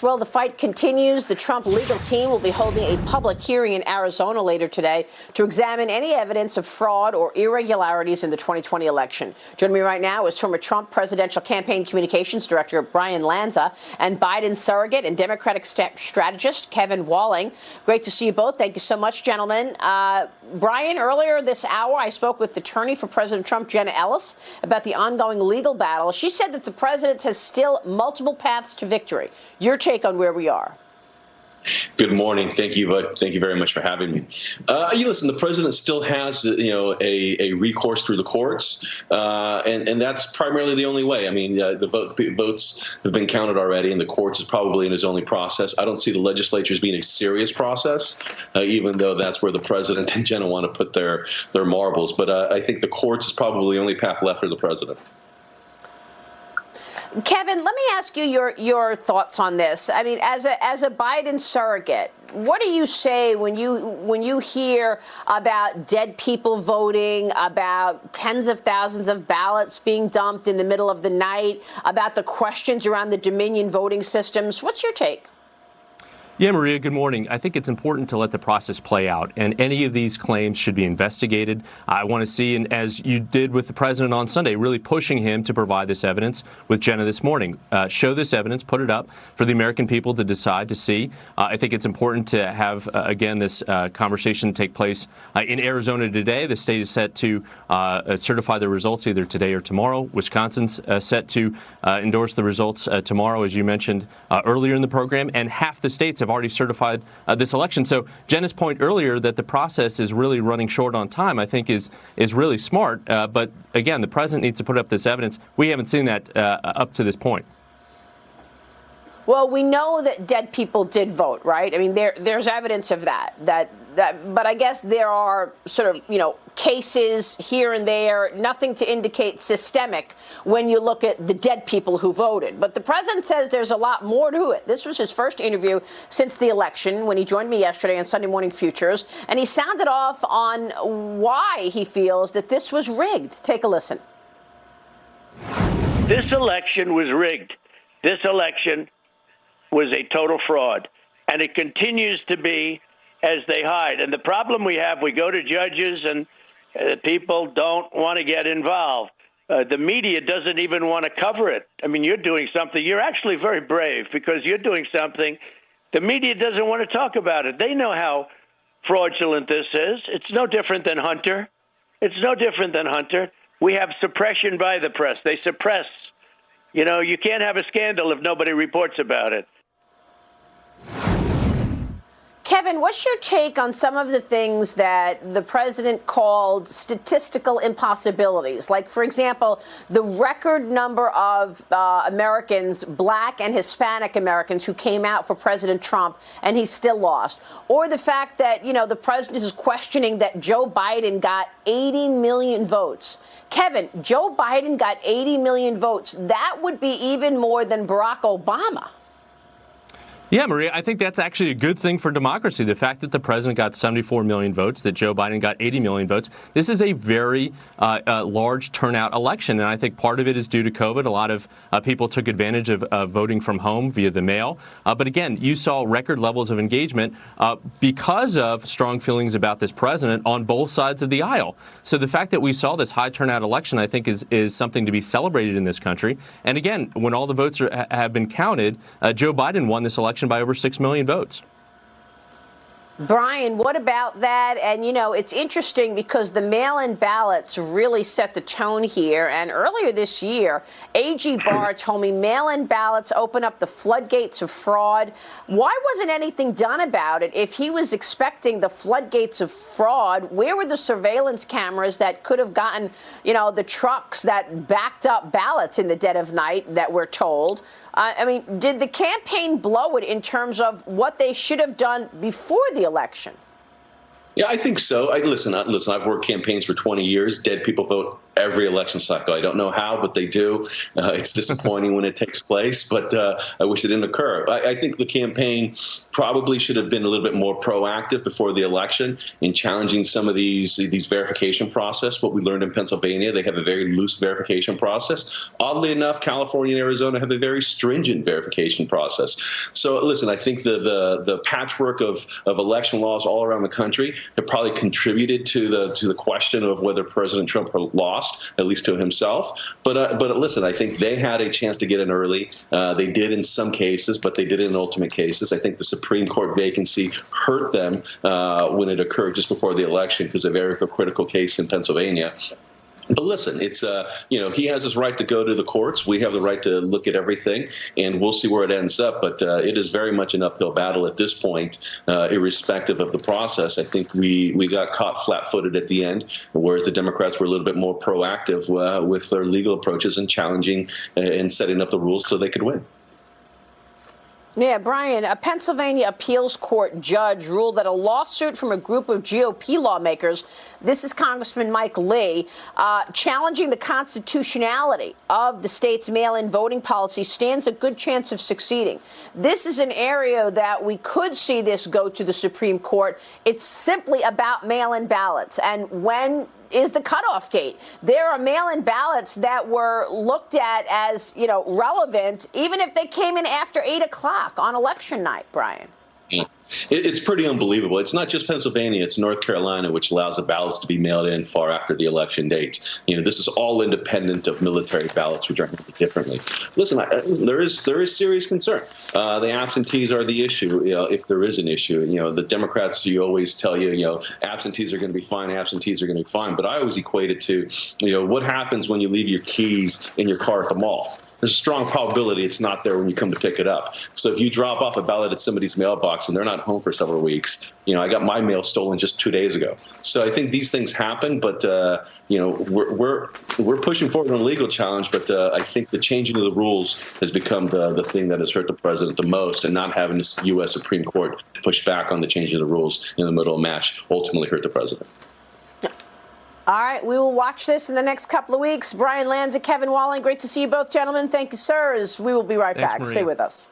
Well, the fight continues. The Trump legal team will be holding a public hearing in Arizona later today to examine any evidence of fraud or irregularities in the 2020 election. Joining me right now is former Trump presidential campaign communications director Bryan Lanza and Biden surrogate and Democratic strategist Kevin Walling. Great to see you both. Thank you so much, gentlemen. Bryan, earlier this hour, I spoke with attorney for President Trump, Jenna Ellis, about the ongoing legal battle. She said that the president has still multiple paths to victory. Your take on where we are. Good morning. Thank you. Thank you very much for having me. Listen, the president still has, a recourse through the courts, and that's primarily the only way. I mean, the votes have been counted already, and the courts is probably in his only process. I don't see the legislature as being a serious process, even though that's where the president and Jenna want to put their marbles. But I think the courts is probably the only path left for the president. Kevin, let me ask you your thoughts on this. I mean, as a Biden surrogate, what do you say when you hear about dead people voting, about tens of thousands of ballots being dumped in the middle of the night, about the questions around the Dominion voting systems? What's your take? Yeah, Maria, good morning. I think it's important to let the process play out, and any of these claims should be investigated. I want to see, and as you did with the president on Sunday, really pushing him to provide this evidence with Jenna this morning. Show this evidence, put it up for the American people to decide to see. I think it's important to have, again, this conversation take place in Arizona today. The state is set to certify the results either today or tomorrow. Wisconsin's set to endorse the results tomorrow, as you mentioned earlier in the program, and half the states have already certified this election. So Jenna's point earlier that the process is really running short on time, I think is really smart. But again, the president needs to put up this evidence. We haven't seen that up to this point. Well, we know that dead people did vote, right? I mean, there's evidence of that. But I guess there are sort of, cases here and there, nothing to indicate systemic when you look at the dead people who voted. But the president says there's a lot more to it. This was his first interview since the election when he joined me yesterday on Sunday Morning Futures, and he sounded off on why he feels that this was rigged. Take a listen. This election was rigged. This election was a total fraud, and it continues to be as they hide. And the problem we have, we go to judges and people don't want to get involved. The media doesn't even want to cover it. I mean, you're doing something. You're actually very brave because you're doing something. The media doesn't want to talk about it. They know how fraudulent this is. It's no different than Hunter. It's no different than Hunter. We have suppression by the press. They suppress. You can't have a scandal if nobody reports about it. Kevin, what's your take on some of the things that the president called statistical impossibilities? Like, for example, the record number of Americans, black and Hispanic Americans, who came out for President Trump and he still lost. Or the fact that, the president is questioning that Joe Biden got 80 million votes. Kevin, Joe Biden got 80 million votes. That would be even more than Barack Obama. Yeah, Maria, I think that's actually a good thing for democracy. The fact that the president got 74 million votes, that Joe Biden got 80 million votes. This is a very large turnout election, and I think part of it is due to COVID. A lot of people took advantage of voting from home via the mail. But again, you saw record levels of engagement because of strong feelings about this president on both sides of the aisle. So the fact that we saw this high turnout election, I think, is something to be celebrated in this country. And again, when all the votes have been counted, Joe Biden won this election by over 6 million votes. Bryan, what about that? And, it's interesting because the mail-in ballots really set the tone here. And earlier this year, A.G. Barr told me mail-in ballots open up the floodgates of fraud. Why wasn't anything done about it? If he was expecting the floodgates of fraud, where were the surveillance cameras that could have gotten, the trucks that backed up ballots in the dead of night that we're told? Did the campaign blow it in terms of what they should have done before the election? Yeah, I think so. Listen, I've worked campaigns for 20 years. Dead people vote every election cycle. I don't know how, but they do. It's disappointing when it takes place, but I wish it didn't occur. I think the campaign probably should have been a little bit more proactive before the election in challenging some of these verification process. What we learned in Pennsylvania, they have a very loose verification process. Oddly enough, California and Arizona have a very stringent verification process. So listen, I think the patchwork of election laws all around the country have probably contributed to the question of whether President Trump lost, at least to himself. But listen, I think they had a chance to get in early. They did in some cases, but they did in ultimate cases. I think the Supreme Court vacancy hurt them when it occurred just before the election because of a very critical case in Pennsylvania. But listen, it's he has his right to go to the courts. We have the right to look at everything, and we'll see where it ends up. But it is very much an uphill battle at this point, irrespective of the process. I think we got caught flat-footed at the end, whereas the Democrats were a little bit more proactive with their legal approaches and challenging and setting up the rules so they could win. Yeah, Bryan, a Pennsylvania appeals court judge ruled that a lawsuit from a group of GOP lawmakers, this is Congressman Mike Lee, challenging the constitutionality of the state's mail-in voting policy stands a good chance of succeeding. This is an area that we could see this go to the Supreme Court. It's simply about mail-in ballots. And when is the cutoff date? There are mail-in ballots that were looked at as, relevant, even if they came in after 8 o'clock on election night, Bryan. Yeah. It's pretty unbelievable. It's not just Pennsylvania. It's North Carolina, which allows the ballots to be mailed in far after the election date. This is all independent of military ballots, which are handled differently. Listen, there is serious concern. The absentees are the issue, if there is an issue. The Democrats, you always tell you, absentees are going to be fine, absentees are going to be fine. But I always equate it to, what happens when you leave your keys in your car at the mall? There's a strong probability it's not there when you come to pick it up. So if you drop off a ballot at somebody's mailbox and they're not home for several weeks, I got my mail stolen just 2 days ago. So I think these things happen, but we're pushing forward on a legal challenge. But I think the changing of the rules has become the thing that has hurt the president the most, and not having the U.S. Supreme Court push back on the changing of the rules in the middle of match ultimately hurt the president. All right, we will watch this in the next couple of weeks. Bryan, Lanza, Kevin Walling, great to see you both, gentlemen. Thank you, sirs. We will be right back. Maria. Stay with us.